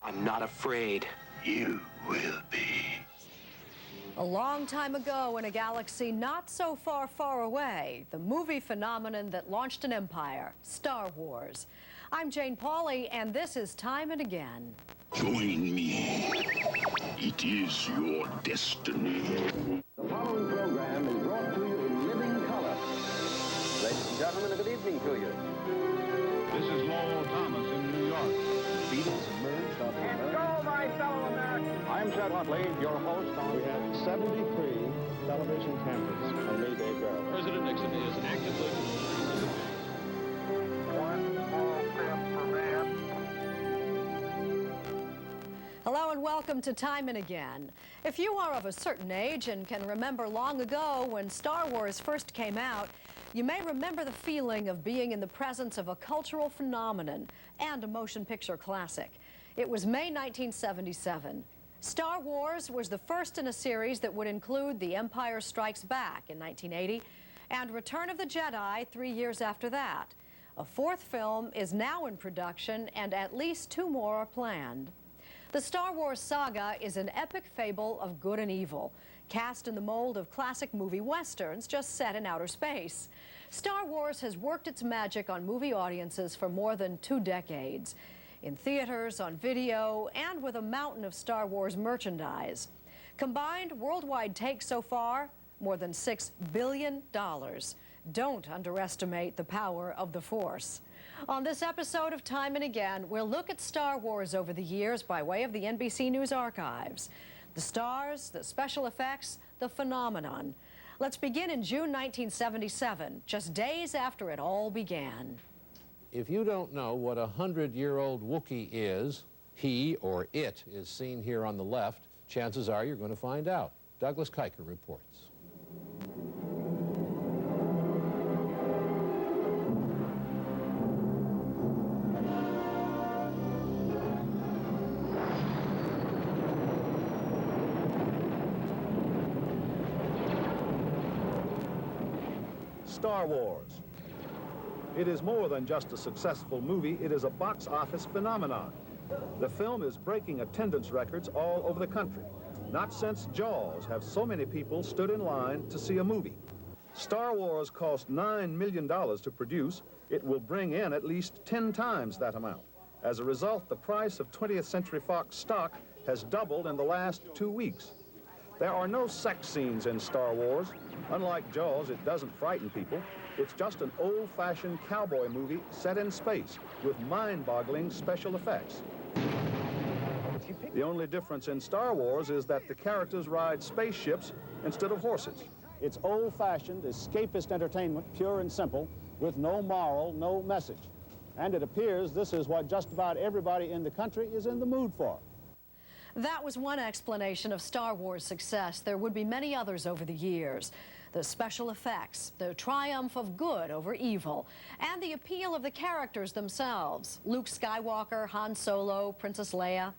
I'm not afraid. You will be. A long time ago in a galaxy not so far, far away, the movie phenomenon that launched an empire, Star Wars. I'm Jane Pauley, and this is Time and Again. Join me. It is your destiny. The following program is brought to you in living color. Ladies and gentlemen, good evening to you. This is Lowell Thomas in New York. The Beatles emerged off the And go, my fellow Americans! I'm Chet Huntley, your host on... We had 73 television cameras on Mayday Girl. President Nixon is actively... One small step for man. Hello and welcome to Time and Again. If you are of a certain age and can remember long ago when Star Wars first came out, you may remember the feeling of being in the presence of a cultural phenomenon and a motion picture classic. It was May 1977. Star Wars was the first in a series that would include The Empire Strikes Back in 1980 and Return of the Jedi 3 years after that. A fourth film is now in production and at least 2 more are planned. The Star Wars saga is an epic fable of good and evil, cast in the mold of classic movie westerns just set in outer space. Star Wars has worked its magic on movie audiences for more than 2 decades, in theaters, on video, and with a mountain of Star Wars merchandise. Combined worldwide takes so far, more than $6 billion. Don't underestimate the power of the Force. On this episode of Time and Again, we'll look at Star Wars over the years by way of the NBC News archives. The stars, the special effects, the phenomenon. Let's begin in June 1977, just days after it all began. If you don't know what a 100-year-old Wookiee is, he or it is seen here on the left, chances are you're going to find out. Douglas Kiker reports. Star Wars. It is more than just a successful movie, it is a box office phenomenon. The film is breaking attendance records all over the country. Not since Jaws have so many people stood in line to see a movie. Star Wars cost $9 million to produce. It will bring in at least 10 times that amount. As a result, the price of 20th Century Fox stock has doubled in the last 2 weeks. There are no sex scenes in Star Wars. Unlike Jaws, it doesn't frighten people. It's just an old-fashioned cowboy movie set in space with mind-boggling special effects. The only difference in Star Wars is that the characters ride spaceships instead of horses. It's old-fashioned, escapist entertainment, pure and simple, with no moral, no message. And it appears this is what just about everybody in the country is in the mood for. That was one explanation of Star Wars' success. There would be many others over the years. The special effects, the triumph of good over evil, and the appeal of the characters themselves. Luke Skywalker, Han Solo, Princess Leia.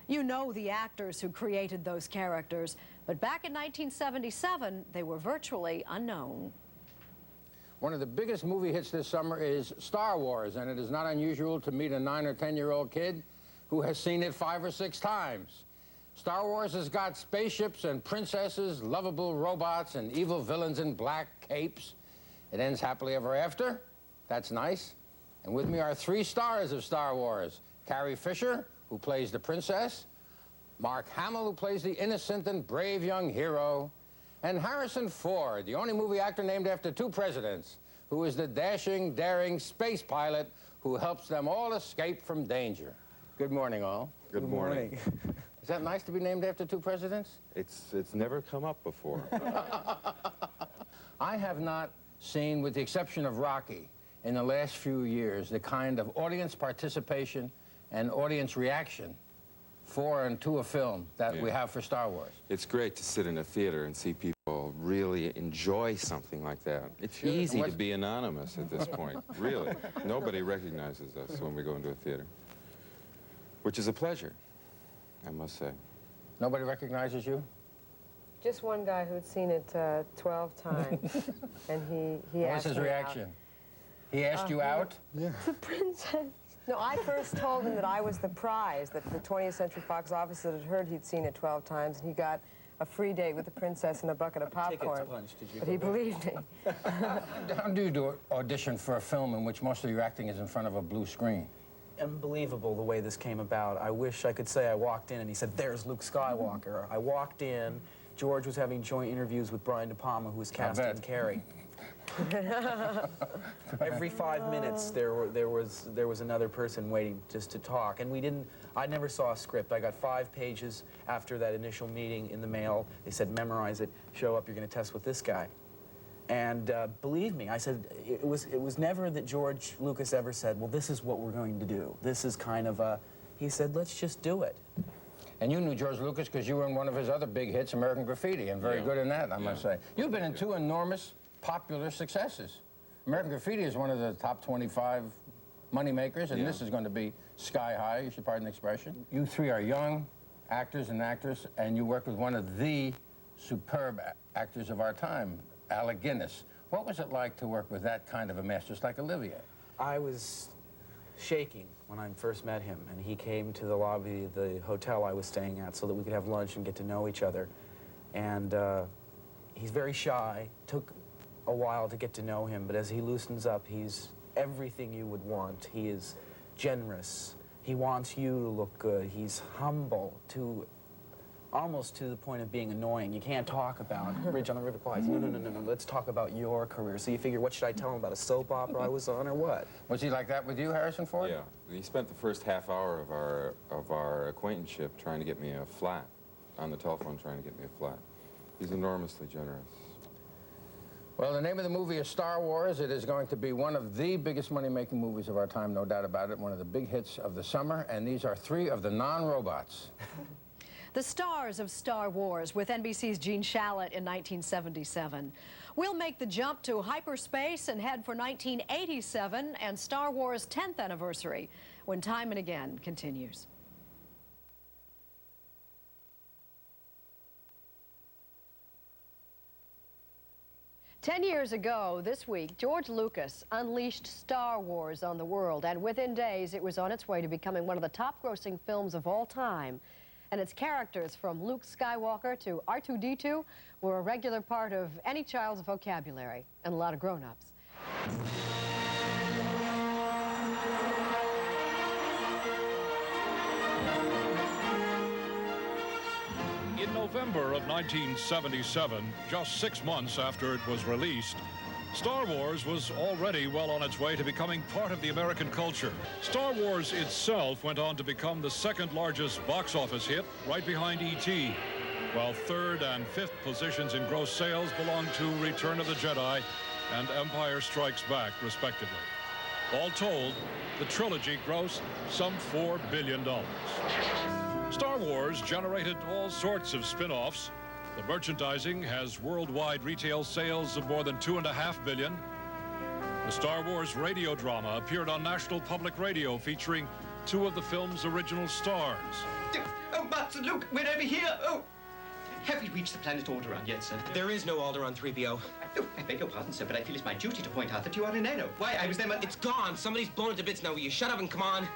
You know the actors who created those characters, but back in 1977, they were virtually unknown. One of the biggest movie hits this summer is Star Wars, and it is not unusual to meet a 9 or 10-year-old kid who has seen it 5 or 6 times. Star Wars has got spaceships and princesses, lovable robots, and evil villains in black capes. It ends happily ever after. That's nice. And with me are 3 stars of Star Wars. Carrie Fisher, who plays the princess, Mark Hamill, who plays the innocent and brave young hero, and Harrison Ford, the only movie actor named after 2 presidents, who is the dashing, daring space pilot who helps them all escape from danger. Good morning, all. Good morning. Is that nice to be named after 2 presidents? It's never come up before. I have not seen, with the exception of Rocky, in the last few years, the kind of audience participation and audience reaction for and to a film that we have for Star Wars. It's great to sit in a theater and see people really enjoy something like that. It's easy to be anonymous at this point, really. Nobody recognizes us when we go into a theater, which is a pleasure, I must say. Nobody recognizes you? Just one guy who'd seen it 12 times, and he asked me What's his reaction? out. He asked you out? Yeah. The princess. No, I first told him that I was the prize, that the 20th Century Fox officer had heard he'd seen it 12 times, and he got a free date with the princess and a bucket of popcorn. But he believed me. How do you audition for a film in which most of your acting is in front of a blue screen? Unbelievable the way this came about. I wish I could say I walked in and he said, "There's Luke Skywalker." I walked in, George was having joint interviews with Brian De Palma, who was casting Carrie. Every 5 minutes there was another person waiting just to talk, and I never saw a script. I got 5 pages after that initial meeting in the mail. They said, memorize it, show up, you're going to test with this guy. And believe me, I said, it was never that George Lucas ever said, well, this is what we're going to do. This is kind of a, he said, let's just do it. And you knew George Lucas because you were in one of his other big hits, American Graffiti, and very good in that, I must say. You've been in 2 enormous popular successes. American Graffiti is one of the top 25 money makers, and this is going to be sky high, you should pardon the expression. You 3 are young actors and actresses, and you work with one of the superb actors of our time, Alec Guinness. What was it like to work with that kind of a master, just like Olivier? I was shaking when I first met him, and he came to the lobby of the hotel I was staying at so that we could have lunch and get to know each other. And he's very shy. Took a while to get to know him, but as he loosens up, he's everything you would want. He is generous. He wants you to look good. He's humble to almost to the point of being annoying. You can't talk about Bridge on the River Kwai. No, let's talk about your career. So you figure, what should I tell him about, a soap opera I was on, or what? Was he like that with you, Harrison Ford? Yeah. He spent the first half hour of our acquaintanceship trying to get me a flat, on the telephone trying to get me a flat. He's enormously generous. Well, the name of the movie is Star Wars. It is going to be one of the biggest money-making movies of our time, no doubt about it, one of the big hits of the summer, and these are 3 of the non-robots. The stars of Star Wars with NBC's Gene Shalit in 1977. We'll make the jump to hyperspace and head for 1987 and Star Wars' 10th anniversary when Time and Again continues. Ten years ago this week, George Lucas unleashed Star Wars on the world, and within days it was on its way to becoming one of the top-grossing films of all time. And its characters, from Luke Skywalker to R2-D2, were a regular part of any child's vocabulary, and a lot of grown-ups. In November of 1977, just 6 months after it was released, Star Wars was already well on its way to becoming part of the American culture. Star Wars itself went on to become the 2nd largest box office hit, right behind E.T., while 3rd and 5th positions in gross sales belonged to Return of the Jedi and Empire Strikes Back, respectively. All told, the trilogy grossed some $4 billion. Star Wars generated all sorts of spin-offs. The merchandising has worldwide retail sales of more than $2.5 billion. The Star Wars radio drama appeared on National Public Radio, featuring 2 of the film's original stars. Oh, Master Luke, we're over here. Oh, have we reached the planet Alderaan yet, sir? There is no Alderaan, 3PO. Oh, I beg your pardon, sir, but I feel it's my duty to point out that you are in error. Why, I was there... It's gone. Somebody's blown it to bits now. Will you shut up and come on?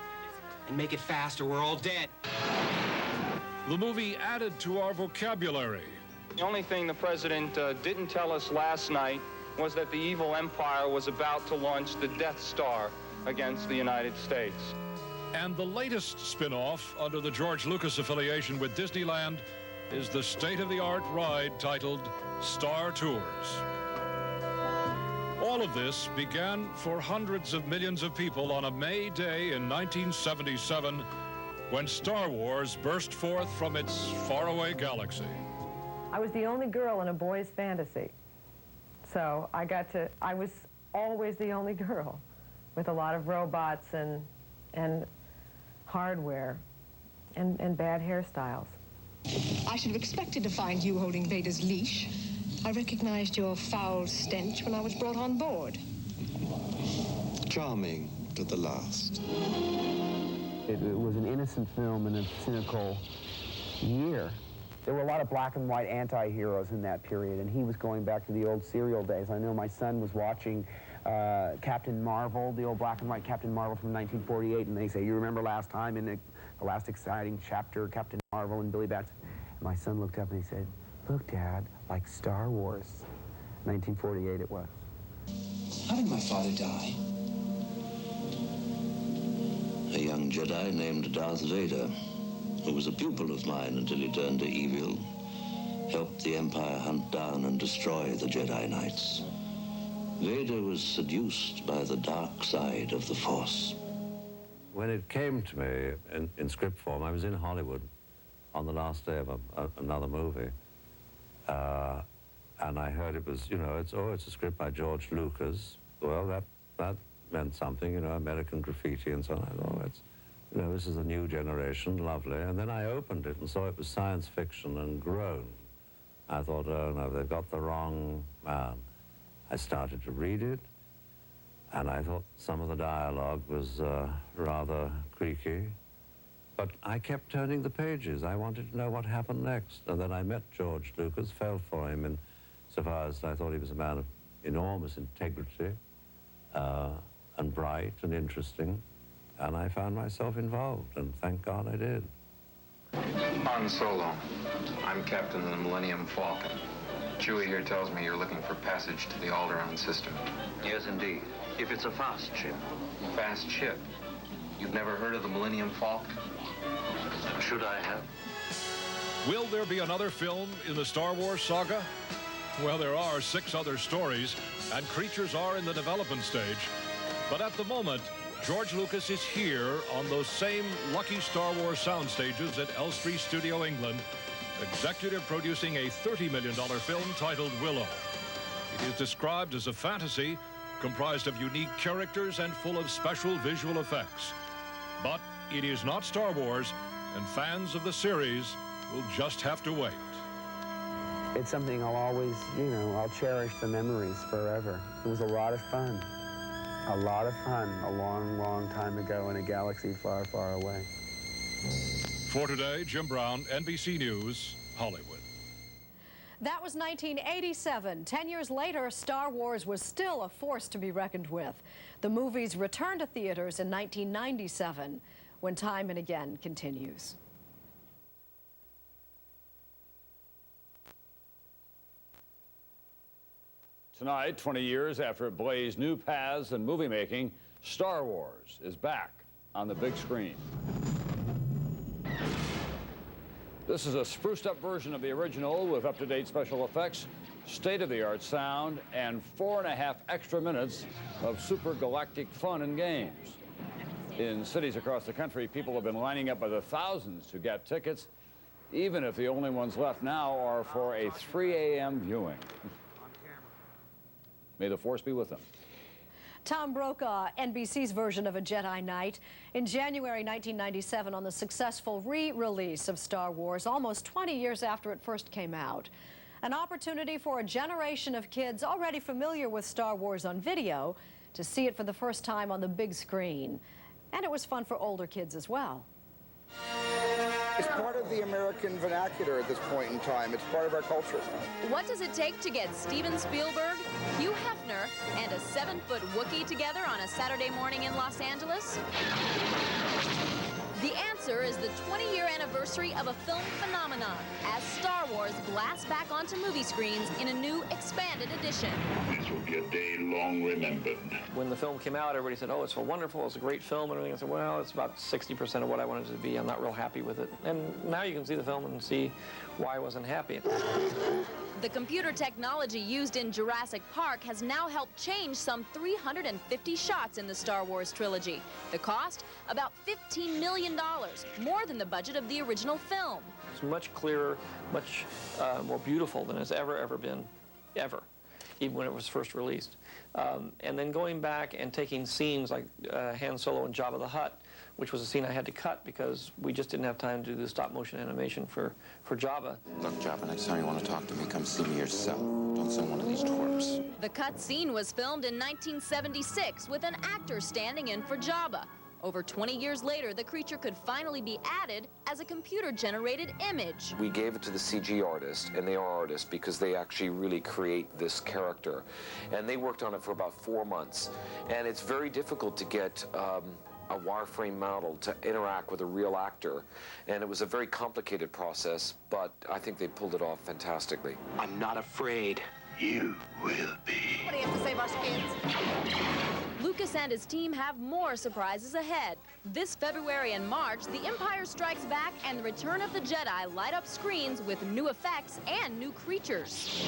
And make it fast, or we're all dead. The movie added to our vocabulary. The only thing the president didn't tell us last night was that the evil empire was about to launch the Death Star against the United States. And the latest spin-off under the George Lucas affiliation with Disneyland is the state-of-the-art ride titled Star Tours. All of this began for hundreds of millions of people on a May day in 1977 when Star Wars burst forth from its faraway galaxy. I was the only girl in a boy's fantasy. So I was always the only girl with a lot of robots and hardware and bad hairstyles. I should have expected to find you holding Vader's leash. I recognized your foul stench when I was brought on board. Charming to the last. It was an innocent film in a cynical year. There were a lot of black and white anti-heroes in that period, and he was going back to the old serial days. I know my son was watching Captain Marvel, the old black and white Captain Marvel from 1948, and they say, you remember last time in the last exciting chapter, Captain Marvel and Billy Batson? And my son looked up and he said, look, Dad, like Star Wars. 1948 it was. How did my father die? A young Jedi named Darth Vader, who was a pupil of mine until he turned to evil, helped the Empire hunt down and destroy the Jedi Knights. Vader was seduced by the dark side of the Force. When it came to me in script form, I was in Hollywood on the last day of another movie, and I heard it was, you know, it's a script by George Lucas. Well, that meant something, you know, American Graffiti and so on. I thought, it's, you know, this is a new generation, lovely. And then I opened it and saw it was science fiction and groaned. I thought, oh no, they've got the wrong man. I started to read it, and I thought some of the dialogue was rather creaky. But I kept turning the pages. I wanted to know what happened next. And then I met George Lucas, fell for him in so far as I thought he was a man of enormous integrity, and bright and interesting. And I found myself involved, and thank God I did. Han Solo. I'm captain of the Millennium Falcon. Chewie here tells me you're looking for passage to the Alderaan system. Yes, indeed. If it's a fast ship. Fast ship? You've never heard of the Millennium Falcon? Should I have? Will there be another film in the Star Wars saga? Well, there are 6 other stories, and creatures are in the development stage. But at the moment, George Lucas is here on those same lucky Star Wars sound stages at Elstree Studio, England, executive producing a $30 million film titled Willow. It is described as a fantasy comprised of unique characters and full of special visual effects. But it is not Star Wars, and fans of the series will just have to wait. It's something I'll always, you know, I'll cherish the memories forever. It was a lot of fun. A lot of fun a long, long time ago in a galaxy far, far away. For today, Jim Brown, NBC News, Hollywood. That was 1987. 10 years later, Star Wars was still a force to be reckoned with. The movies returned to theaters in 1997, when Time and Again continues. Tonight, 20 years after it blazed new paths in movie making, Star Wars is back on the big screen. This is a spruced-up version of the original with up-to-date special effects, state-of-the-art sound, and 4.5 extra minutes of super galactic fun and games. In cities across the country, people have been lining up by the thousands to get tickets, even if the only ones left now are for a 3 a.m. viewing. May the Force be with them. Tom Brokaw, NBC's version of A Jedi Knight. In January 1997, on the successful re-release of Star Wars, almost 20 years after it first came out. An opportunity for a generation of kids already familiar with Star Wars on video to see it for the first time on the big screen. And it was fun for older kids as well. It's part of the American vernacular at this point in time. It's part of our culture. What does it take to get Steven Spielberg, Hugh Hefner, and a 7-foot Wookiee together on a Saturday morning in Los Angeles? The answer is the 20-year anniversary of a film phenomenon as Star Wars blasts back onto movie screens in a new expanded edition. This will be a day long remembered. When the film came out, everybody said, oh, it's so wonderful, it's a great film, and everything. I said, well, it's about 60% of what I wanted it to be. I'm not real happy with it. And now you can see the film and see why I wasn't happy. The computer technology used in Jurassic Park has now helped change some 350 shots in the Star Wars trilogy. The cost? About $15 million, more than the budget of the original film. It's much clearer, much more beautiful than it's ever been, ever, even when it was first released. And then going back and taking scenes like Han Solo and Jabba the Hutt, which was a scene I had to cut because we just didn't have time to do the stop-motion animation for Jabba. Look, Jabba, next time you want to talk to me, come see me yourself. Don't send one of these twerps. The cut scene was filmed in 1976 with an actor standing in for Jabba. Over 20 years later, the creature could finally be added as a computer-generated image. We gave it to the CG artist, and they are artists because they actually really create this character. And they worked on it for about 4 months. And it's very difficult to get a wireframe model to interact with a real actor. And it was a very complicated process, but I think they pulled it off fantastically. I'm not afraid. You will be. What do you have to say about kids? Lucas and his team have more surprises ahead. This February and March, The Empire Strikes Back and The Return of the Jedi light up screens with new effects and new creatures.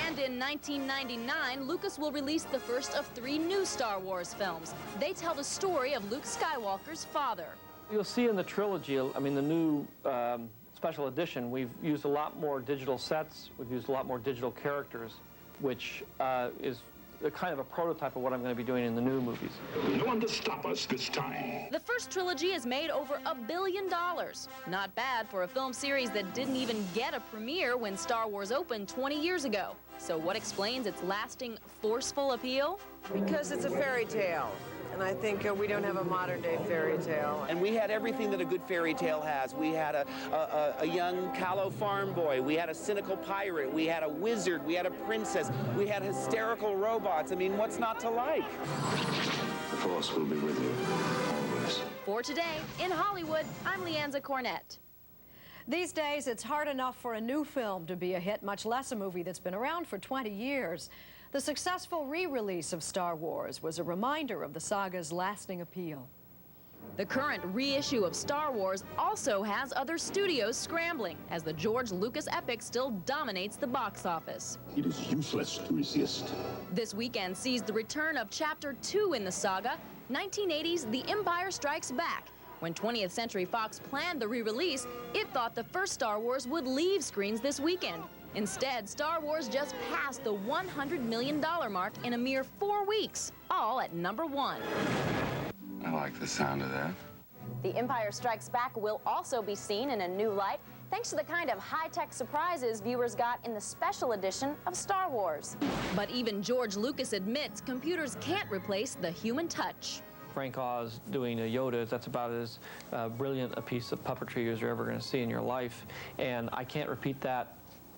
And in 1999, Lucas will release the first of 3 new Star Wars films. They tell the story of Luke Skywalker's father. You'll see in the trilogy, I mean, the new special edition, we've used a lot more digital sets, we've used a lot more digital characters, which is a kind of a prototype of what I'm going to be doing in the new movies. No one to stop us this time. The first trilogy has made over $1 billion. Not bad for a film series that didn't even get a premiere when Star Wars opened 20 years ago. So what explains its lasting, forceful appeal? Because it's a fairy tale. And I think we don't have a modern-day fairy tale. And we had everything that a good fairy tale has. We had a young callow farm boy. We had a cynical pirate. We had a wizard. We had a princess. We had hysterical robots. I mean, what's not to like? The Force will be with you, always. For today, in Hollywood, I'm Leanza Cornett. These days, it's hard enough for a new film to be a hit, much less a movie that's been around for 20 years. The successful re-release of Star Wars was a reminder of the saga's lasting appeal. The current reissue of Star Wars also has other studios scrambling, as the George Lucas epic still dominates the box office. It is useless to resist. This weekend sees the return of Chapter 2 in the saga, 1980's The Empire Strikes Back. When 20th Century Fox planned the re-release, it thought the first Star Wars would leave screens this weekend. Instead, Star Wars just passed the $100 million mark in a mere 4 weeks, all at #1. I like the sound of that. The Empire Strikes Back will also be seen in a new light, thanks to the kind of high-tech surprises viewers got in the special edition of Star Wars. But even George Lucas admits computers can't replace the human touch. Frank Oz doing a Yoda, that's about as brilliant a piece of puppetry as you're ever going to see in your life. And I can't repeat that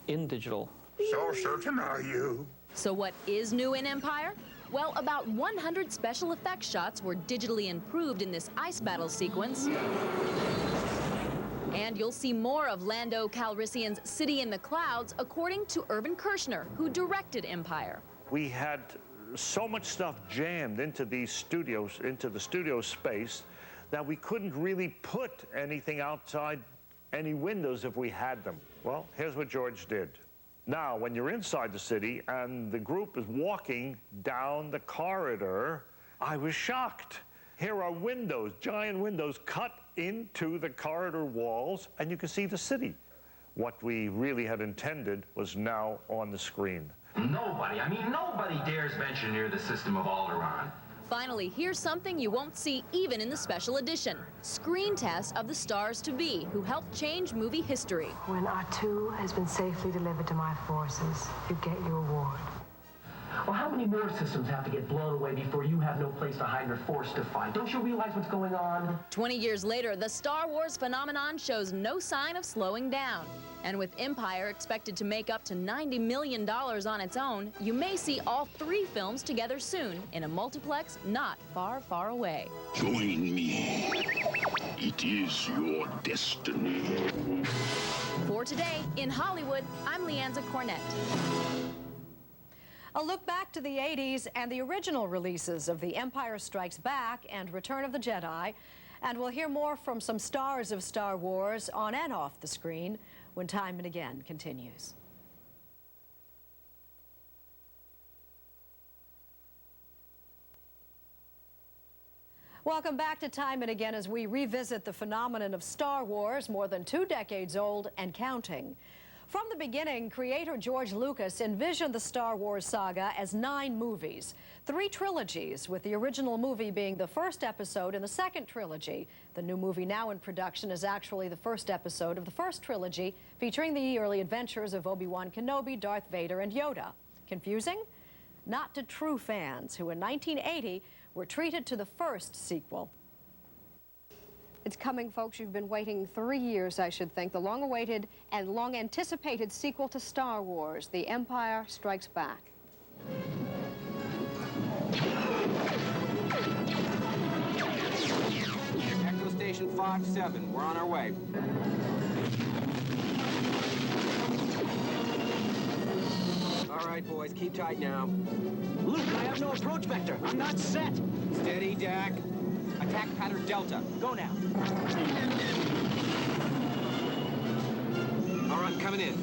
in digital. So certain are you? So what is new in Empire? Well, about 100 special effects shots were digitally improved in this ice battle sequence. And you'll see more of Lando Calrissian's City in the Clouds, according to Irvin Kershner, who directed Empire. We had so much stuff jammed into these studios, into the studio space, that we couldn't really put anything outside any windows if we had them. Well, here's what George did. Now, when you're inside the city and the group is walking down the corridor, I was shocked. Here are windows, giant windows cut into the corridor walls, and you can see the city. What we really had intended was now on the screen. Nobody dares venture near the system of Alderaan. Finally, here's something you won't see even in the special edition. Screen tests of the stars-to-be, who helped change movie history. When R2 has been safely delivered to my forces, you get your reward. Well, how many more systems have to get blown away before you have no place to hide and are forced to fight? Don't you realize what's going on? 20 years later, the Star Wars phenomenon shows no sign of slowing down. And with Empire expected to make up to $90 million on its own, you may see all 3 films together soon in a multiplex not far, far away. Join me. It is your destiny. For today, in Hollywood, I'm Leanza Cornett. A look back to the 80s and the original releases of The Empire Strikes Back and Return of the Jedi. And we'll hear more from some stars of Star Wars on and off the screen when Time and Again continues. Welcome back to Time and Again as we revisit the phenomenon of Star Wars, more than 2 decades old and counting. From the beginning, creator George Lucas envisioned the Star Wars saga as 9 movies, 3 trilogies, with the original movie being the first episode in the second trilogy. The new movie now in production is actually the first episode of the first trilogy, featuring the early adventures of Obi-Wan Kenobi, Darth Vader, and Yoda. Confusing? not to true fans who in 1980 were treated to the first sequel. It's coming, folks. You've been waiting 3 years, I should think. The long-awaited and long-anticipated sequel to Star Wars, The Empire Strikes Back. Echo Station 5-7. We're on our way. All right, boys, keep tight now. Luke, I have no approach vector. I'm not set. Steady, Dak. Attack pattern Delta. Go now. All right, I'm coming in.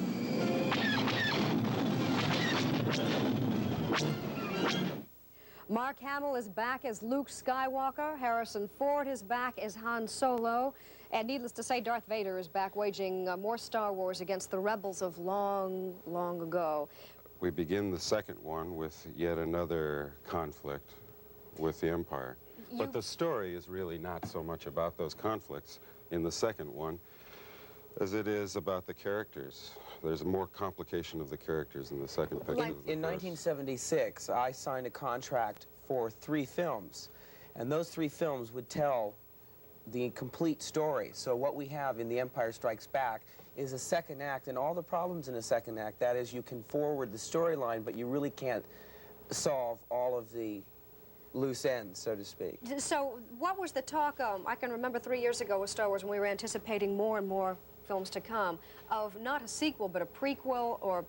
Mark Hamill is back as Luke Skywalker. Harrison Ford is back as Han Solo. And needless to say, Darth Vader is back waging more Star Wars against the rebels of long, long ago. We begin the second one with yet another conflict with the Empire. But the story is really not so much about those conflicts in the second one as it is about the characters. There's more complication of the characters in the second picture. In 1976, I signed a contract for 3 films, and those 3 films would tell the complete story. So what we have in The Empire Strikes Back is a second act, and all the problems in a second act, that is, you can forward the storyline, but you really can't solve all of the loose ends, so to speak. So what was the talk, I can remember 3 years ago with Star Wars when we were anticipating more and more films to come, of not a sequel, but a prequel or...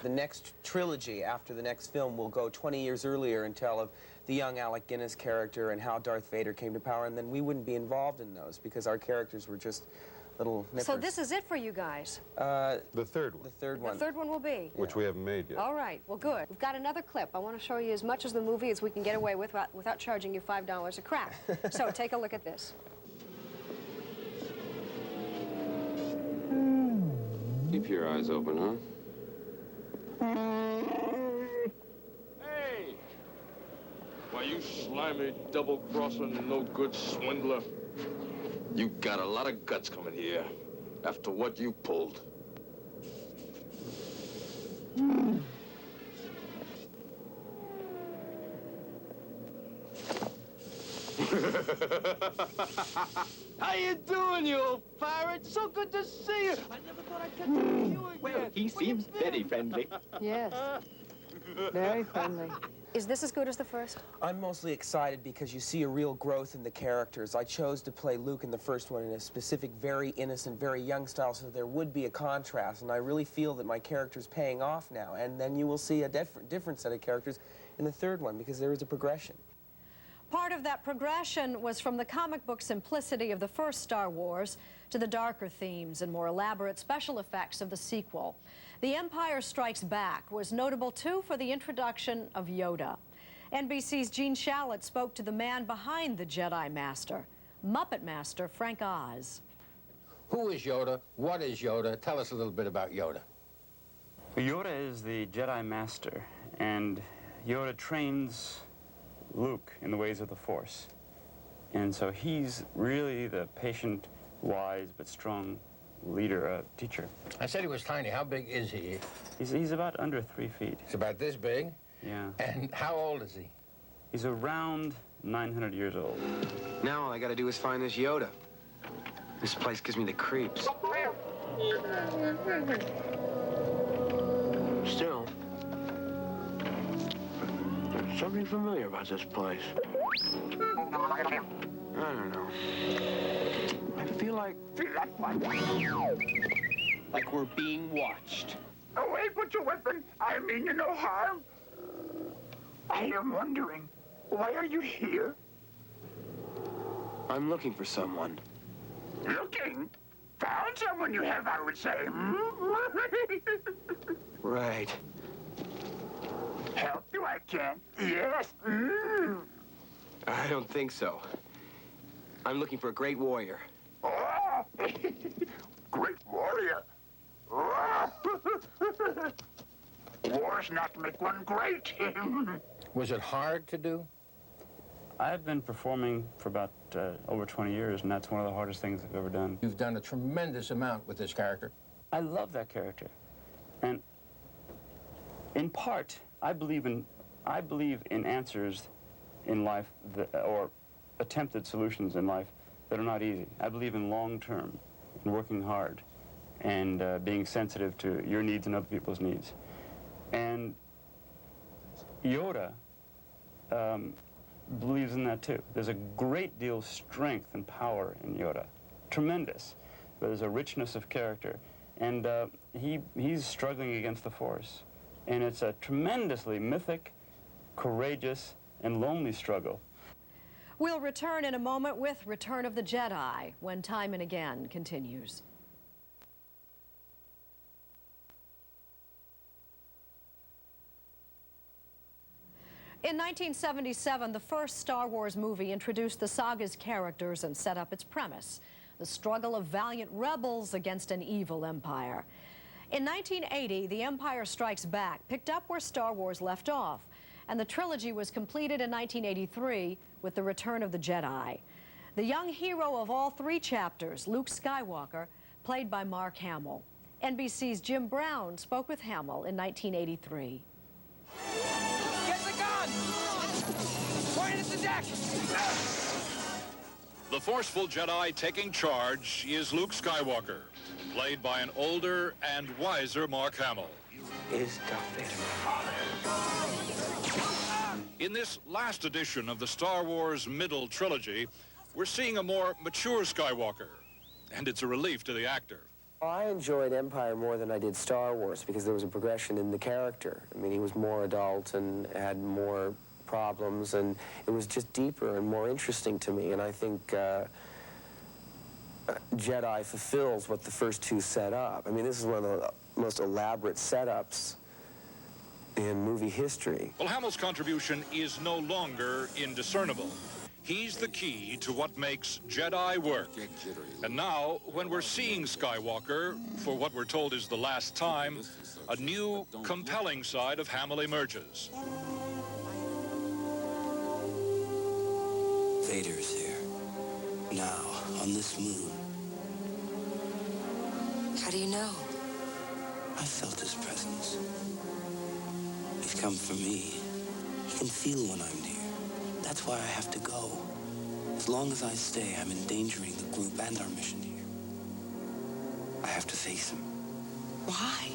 The next trilogy after the next film will go 20 years earlier and tell of the young Alec Guinness character and how Darth Vader came to power, and then we wouldn't be involved in those because our characters were just little nippers. So this is it for you guys? The third one. The third one. The third one will be? Which we haven't made yet. All right, well, good. We've got another clip. I want to show you as much of the movie as we can get away with without charging you $5 a crack. So take a look at this. Keep your eyes open, huh? Hey! Why, you slimy, double-crossing, no-good swindler. You got a lot of guts coming here after what you pulled. How you doing, you old pirate? So good to see you. I never thought I'd get to see you again. Well, he seems very friendly. Yes, very friendly. Is this as good as the first? I'm mostly excited because you see a real growth in the characters. I chose to play Luke in the first one in a specific, very innocent, very young style, so there would be a contrast, and I really feel that my character's paying off now, and then you will see a different set of characters in the third one because there is a progression. Part of that progression was from the comic book simplicity of the first Star Wars to the darker themes and more elaborate special effects of the sequel. The Empire Strikes Back was notable, too, for the introduction of Yoda. NBC's Gene Shalit spoke to the man behind the Jedi Master, Muppet Master Frank Oz. Who is Yoda? What is Yoda? Tell us a little bit about Yoda. Yoda is the Jedi Master, and Yoda trains Luke in the ways of the Force. And so he's really the patient, wise, but strong leader, teacher. I said he was tiny. How big is he? He's about under 3 feet. He's about this big? Yeah. And how old is he? He's around 900 years old. Now all I gotta do is find this Yoda. This place gives me the creeps. Still, there's something familiar about this place. I don't know. I feel like we're being watched. Away, put your weapon. I mean you no harm. I am wondering, why are you here? I'm looking for someone. Looking? Found someone you have, I would say. Right. Help you I can. Yes. I don't think so. I'm looking for a great warrior. Oh, great warrior. Oh. Wars not make one great. Was it hard to do? I've been performing for about over 20 years, and that's one of the hardest things I've ever done. You've done a tremendous amount with this character. I love that character. And in part, I believe in answers in life or attempted solutions in life that are not easy. I believe in long-term and working hard and being sensitive to your needs and other people's needs. And Yoda believes in that too. There's a great deal of strength and power in Yoda, tremendous. But there's a richness of character, and he's struggling against the Force, and it's a tremendously mythic, courageous, and lonely struggle. We'll return in a moment with Return of the Jedi when Time and Again continues. In 1977, the first Star Wars movie introduced the saga's characters and set up its premise, the struggle of valiant rebels against an evil empire. In 1980, The Empire Strikes Back picked up where Star Wars left off, and the trilogy was completed in 1983 with The Return of the Jedi. The young hero of all three chapters, Luke Skywalker, played by Mark Hamill. NBC's Jim Brown spoke with Hamill in 1983. Get the gun! Point at the deck! The forceful Jedi taking charge is Luke Skywalker, played by an older and wiser Mark Hamill. Is Darth Vader my father? In this last edition of the Star Wars middle trilogy, we're seeing a more mature Skywalker, and it's a relief to the actor. I enjoyed Empire more than I did Star Wars because there was a progression in the character. I mean, he was more adult and had more problems, and it was just deeper and more interesting to me. And I think Jedi fulfills what the first two set up. I mean, this is one of the most elaborate setups in movie history. Well, Hamill's contribution is no longer indiscernible. He's the key to what makes Jedi work. And now, when we're seeing Skywalker, for what we're told is the last time, a new, compelling side of Hamill emerges. Vader's here. Now, on this moon. How do you know? I felt his presence. He's come for me. He can feel when I'm near. That's why I have to go. As long as I stay, I'm endangering the group and our mission here. I have to face him. Why?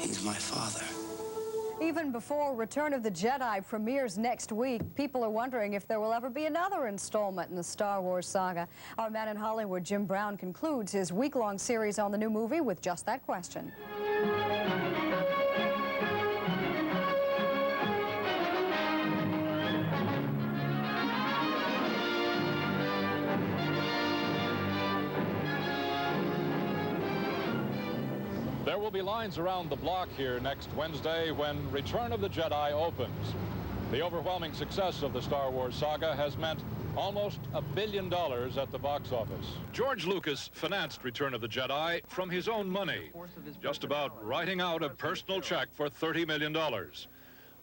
He's my father. Even before Return of the Jedi premieres next week, people are wondering if there will ever be another installment in the Star Wars saga. Our man in Hollywood, Jim Brown, concludes his week-long series on the new movie with just that question. There will be lines around the block here next Wednesday when Return of the Jedi opens. The overwhelming success of the Star Wars saga has meant almost $1 billion at the box office. George Lucas financed Return of the Jedi from his own money, just about writing out a personal check for $30 million.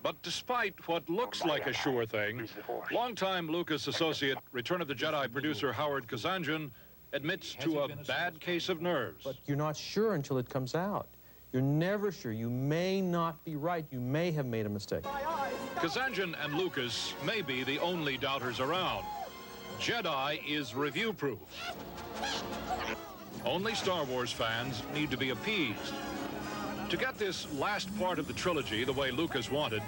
But despite what looks like a sure thing, longtime Lucas associate Return of the Jedi producer Howard Kazanjian admits to a bad case of nerves. But you're not sure until it comes out. You're never sure. You may not be right. You may have made a mistake. Kazanjian and Lucas may be the only doubters around. Jedi is review-proof. Only Star Wars fans need to be appeased. To get this last part of the trilogy the way Lucas wanted,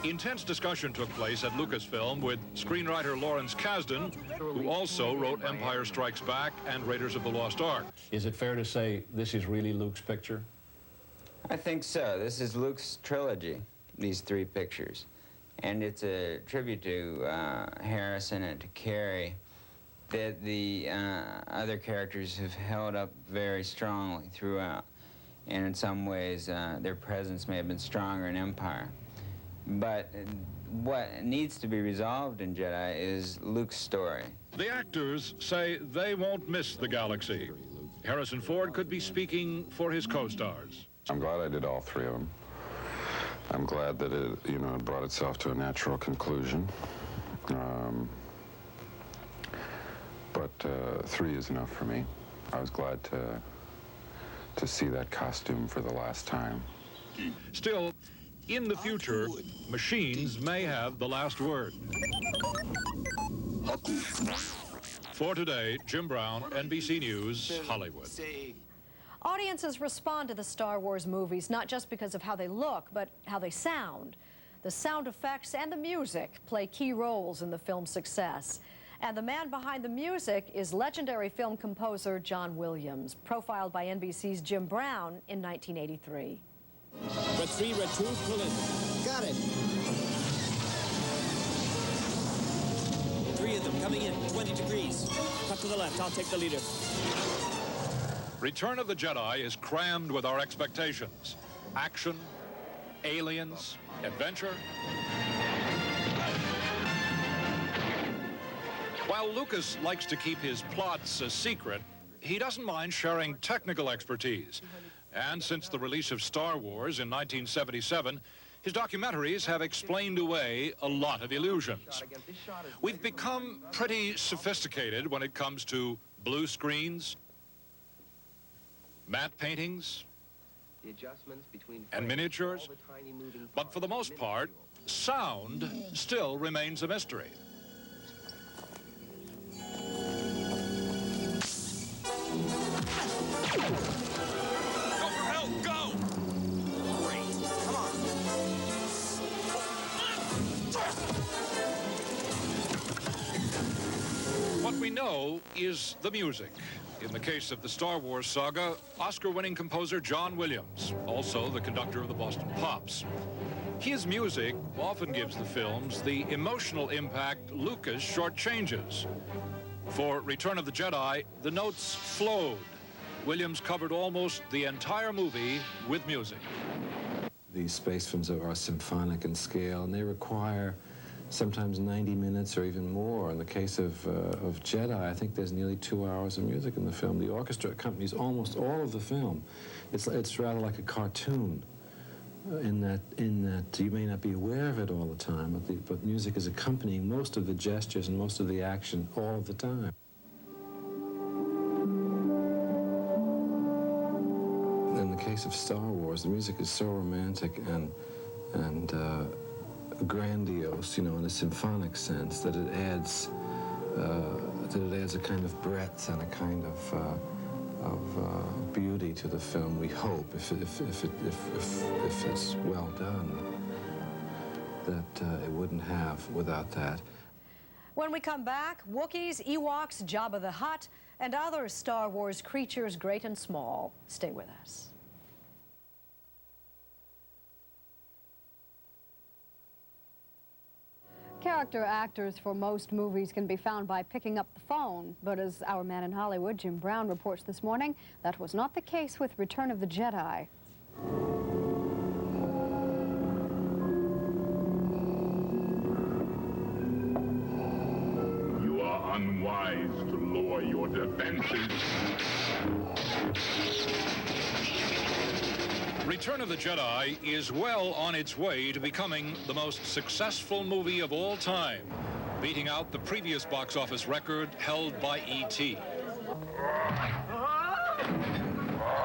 intense discussion took place at Lucasfilm with screenwriter Lawrence Kasdan, who also wrote Empire Strikes Back and Raiders of the Lost Ark. Is it fair to say this is really Luke's picture? I think so. This is Luke's trilogy, these three pictures. And it's a tribute to Harrison and to Carrie that the other characters have held up very strongly throughout. And in some ways, their presence may have been stronger in Empire. But what needs to be resolved in Jedi is Luke's story. The actors say they won't miss the galaxy. Harrison Ford could be speaking for his co-stars. I'm glad I did all three of them. I'm glad that it, it brought itself to a natural conclusion. But 3 is enough for me. I was glad to to see that costume for the last time. Still, in the future, machines may have the last word. For today, Jim Brown, NBC News, Hollywood. Audiences respond to the Star Wars movies not just because of how they look, but how they sound. The sound effects and the music play key roles in the film's success. And the man behind the music is legendary film composer John Williams, profiled by NBC's Jim Brown in 1983. Red 3, Red 2, pull in. Got it. 3 of them coming in, 20 degrees. Cut to the left, I'll take the leader. Return of the Jedi is crammed with our expectations. Action, aliens, adventure. While Lucas likes to keep his plots a secret, he doesn't mind sharing technical expertise. And since the release of Star Wars in 1977, his documentaries have explained away a lot of illusions. We've become pretty sophisticated when it comes to blue screens, matte paintings, and miniatures. But for the most part, sound still remains a mystery. Go! Great. Come on. What we know is the music. In the case of the Star Wars saga, Oscar-winning composer John Williams, also the conductor of the Boston Pops. His music often gives the films the emotional impact Lucas shortchanges. For Return of the Jedi, the notes flowed. Williams covered almost the entire movie with music. These space films are symphonic in scale, and they require sometimes 90 minutes or even more. In the case of Jedi, I think there's nearly 2 hours of music in the film. The orchestra accompanies almost all of the film. It's rather like a cartoon in that you may not be aware of it all the time, but music is accompanying most of the gestures and most of the action all of the time. In the case of Star Wars, the music is so romantic and grandiose, you know, in a symphonic sense, that it adds a kind of breadth and a kind of beauty to the film. We hope, if it's well done, that it wouldn't have without that. When we come back, Wookiees, Ewoks, Jabba the Hutt, and other Star Wars creatures, great and small. Stay with us. Character actors for most movies can be found by picking up the phone, but as our man in Hollywood, Jim Brown, reports this morning, that was not the case with Return of the Jedi. You are unwise to lower your defenses. Return of the Jedi is well on its way to becoming the most successful movie of all time, beating out the previous box office record held by E.T.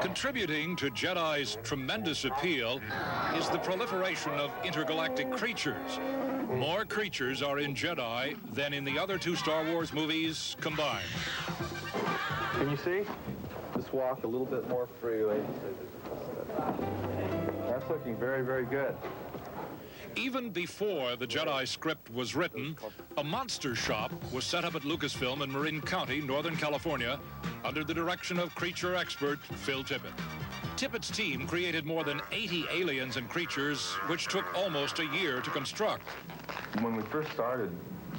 Contributing to Jedi's tremendous appeal is the proliferation of intergalactic creatures. More creatures are in Jedi than in the other 2 Star Wars movies combined. Can you see? Just walk a little bit more freely. That's looking very, very good. Even before the Jedi script was written, a monster shop was set up at Lucasfilm in Marin County, Northern California, under the direction of creature expert Phil Tippett. Tippett's team created more than 80 aliens and creatures, which took almost a year to construct. When we first started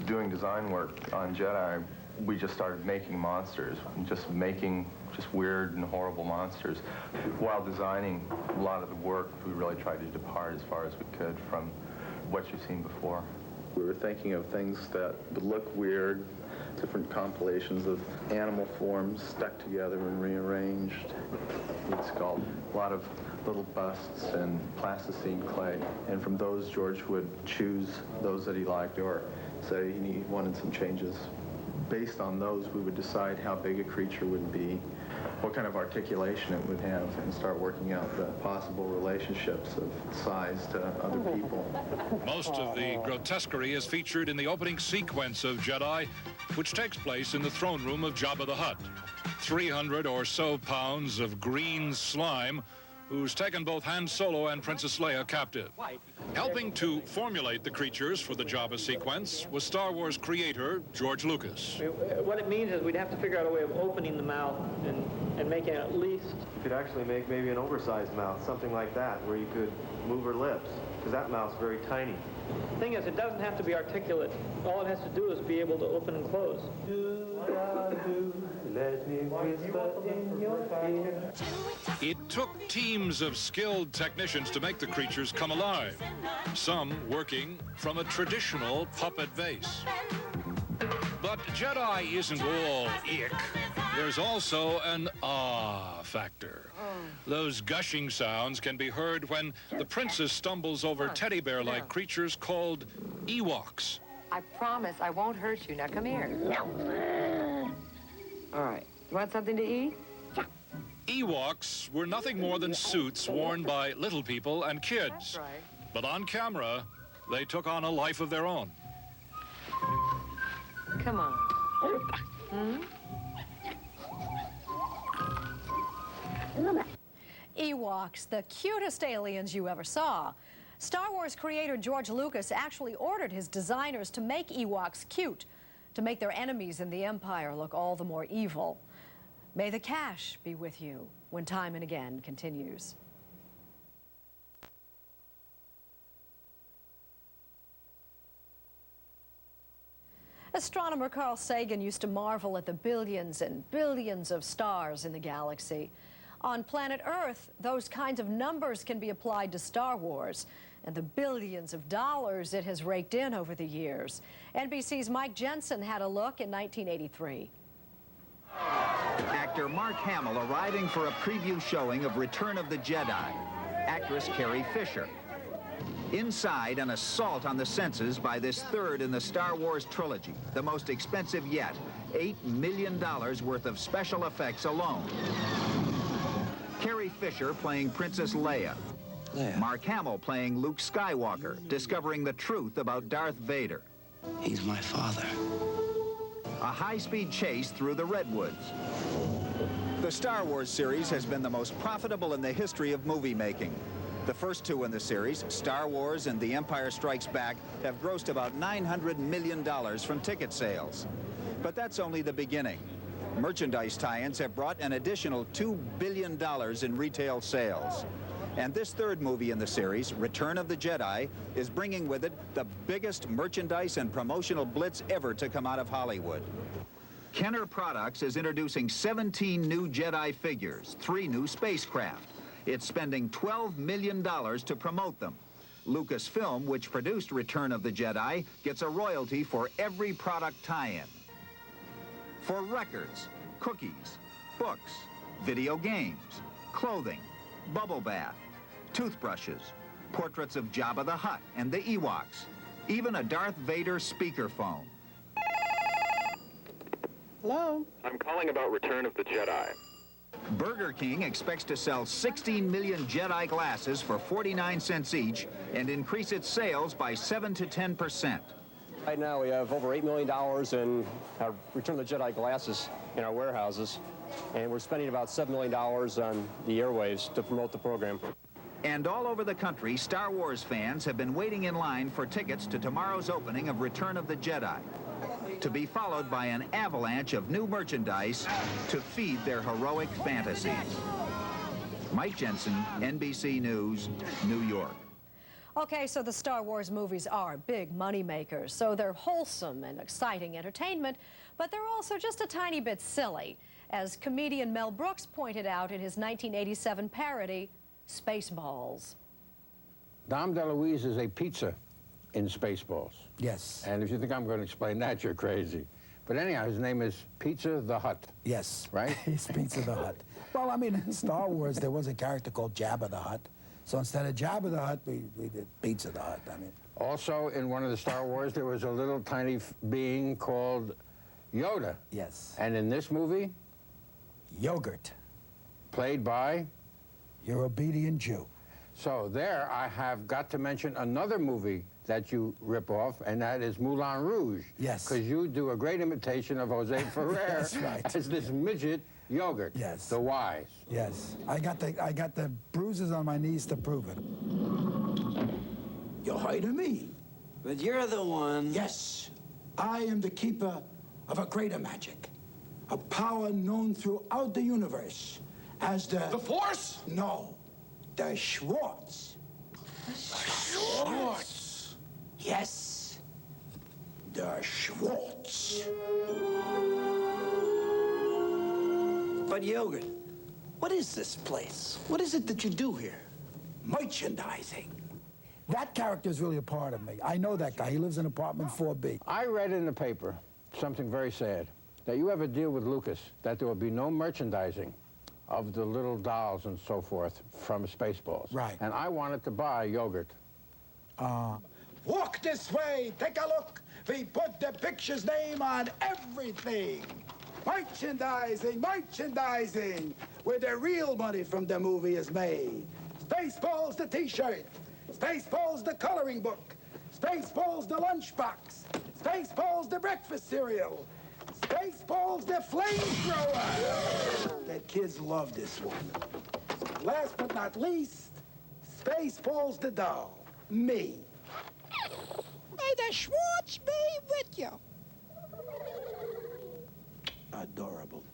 doing design work on Jedi, we just started making monsters, just weird and horrible monsters. While designing a lot of the work, we really tried to depart as far as we could from what you've seen before. We were thinking of things that would look weird, different compilations of animal forms stuck together and rearranged. We'd sculpt a lot of little busts and plasticine clay, and from those George would choose those that he liked or say he wanted some changes. Based on those, we would decide how big a creature would be, what kind of articulation it would have, and start working out the possible relationships of size to other people. Most of the grotesquerie is featured in the opening sequence of Jedi, which takes place in the throne room of Jabba the Hutt. 300 or so pounds of green slime who's taken both Han Solo and Princess Leia captive. Helping to formulate the creatures for the Jabba sequence was Star Wars creator George Lucas. What it means is we'd have to figure out a way of opening the mouth and making it at least... You could actually make maybe an oversized mouth, something like that, where you could move her lips, because that mouth's very tiny. The thing is, it doesn't have to be articulate. All it has to do is be able to open and close. Let me whisper in your ear. It took teams of skilled technicians to make the creatures come alive, some working from a traditional puppet vase. But Jedi isn't all ick. There's also an ah factor. Those gushing sounds can be heard when the princess stumbles over teddy bear-like creatures called Ewoks. I promise I won't hurt you. Now come here. All right. You want something to eat? Ewoks were nothing more than suits worn by little people and kids. That's right. But on camera, they took on a life of their own. Come on. Ewoks, the cutest aliens you ever saw. Star Wars creator George Lucas actually ordered his designers to make Ewoks cute, to make their enemies in the Empire look all the more evil. May the cash be with you when Time and Again continues. Astronomer Carl Sagan used to marvel at the billions and billions of stars in the galaxy. On planet Earth, those kinds of numbers can be applied to Star Wars and the billions of dollars it has raked in over the years. NBC's Mike Jensen had a look in 1983. Actor Mark Hamill arriving for a preview showing of Return of the Jedi. Actress Carrie Fisher. Inside, an assault on the senses by this third in the Star Wars trilogy, the most expensive yet, $8 million worth of special effects alone. Carrie Fisher playing Princess Leia. Mark Hamill playing Luke Skywalker, discovering the truth about Darth Vader. He's my father. A high-speed chase through the Redwoods. The Star Wars series has been the most profitable in the history of movie making. The first two in the series, Star Wars and The Empire Strikes Back, have grossed about $900 million from ticket sales. But that's only the beginning. Merchandise tie-ins have brought an additional $2 billion in retail sales. And this third movie in the series, Return of the Jedi, is bringing with it the biggest merchandise and promotional blitz ever to come out of Hollywood. Kenner Products is introducing 17 new Jedi figures, 3 new spacecraft. It's spending $12 million to promote them. Lucasfilm, which produced Return of the Jedi, gets a royalty for every product tie-in. For records, cookies, books, video games, clothing, bubble bath, toothbrushes, portraits of Jabba the Hutt and the Ewoks, even a Darth Vader speakerphone. Hello? I'm calling about Return of the Jedi. Burger King expects to sell 16 million Jedi glasses for 49 cents each and increase its sales by 7 to 10%. Right now we have over $8 million in our Return of the Jedi glasses in our warehouses, and we're spending about $7 million on the airwaves to promote the program. And all over the country, Star Wars fans have been waiting in line for tickets to tomorrow's opening of Return of the Jedi, to be followed by an avalanche of new merchandise to feed their heroic fantasies. Mike Jensen, NBC News, New York. Okay, so the Star Wars movies are big money makers, so they're wholesome and exciting entertainment, but they're also just a tiny bit silly, as comedian Mel Brooks pointed out in his 1987 parody, Spaceballs. Dom DeLuise is a pizza in Spaceballs. Yes. And if you think I'm going to explain that, you're crazy. But anyhow, his name is Pizza the Hutt. Yes. Right? He's Pizza the Hutt. Well, I mean, in Star Wars, there was a character called Jabba the Hutt. So instead of Jabba the Hutt, we did Pizza the Hutt. I mean. Also, in one of the Star Wars, there was a little tiny being called Yoda. Yes. And in this movie? Yogurt. Played by? Your obedient Jew. So there I have got to mention another movie that you rip off, and that is Moulin Rouge. Yes. Because you do a great imitation of Jose Ferrer. That's right. As this midget Yogurt. Yes. The wise. Yes. I got the bruises on my knees to prove it. You're hiding me. But you're the one. Yes. I am the keeper of a greater magic. A power known throughout the universe as the... The Force? No. The Schwartz. Schwartz. Yes. The Schwartz. But Yogurt, what is this place? What is it that you do here? Merchandising. That character is really a part of me. I know that guy. He lives in apartment 4B. I read in the paper something very sad, that you have a deal with Lucas that there will be no merchandising of the little dolls and so forth from Spaceballs. Right. And I wanted to buy Yogurt. Walk this way. Take a look. We put the picture's name on everything. Merchandising, merchandising, where the real money from the movie is made. Spaceballs the T-shirt. Spaceballs the coloring book. Spaceballs the lunchbox. Spaceballs the breakfast cereal. Spaceballs the flamethrower. The kids love this one. Last but not least, Spaceballs the doll. Me. May the Schwartz be with you. Adorable.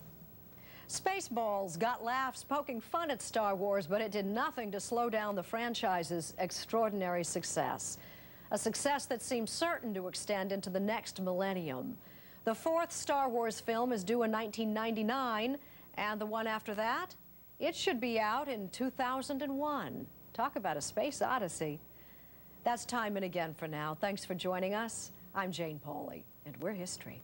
Spaceballs got laughs poking fun at Star Wars, but it did nothing to slow down the franchise's extraordinary success. A success that seems certain to extend into the next millennium. The fourth Star Wars film is due in 1999, and the one after that, it should be out in 2001. Talk about a space odyssey. That's Time and Again for now. Thanks for joining us. I'm Jane Pauley, and we're history.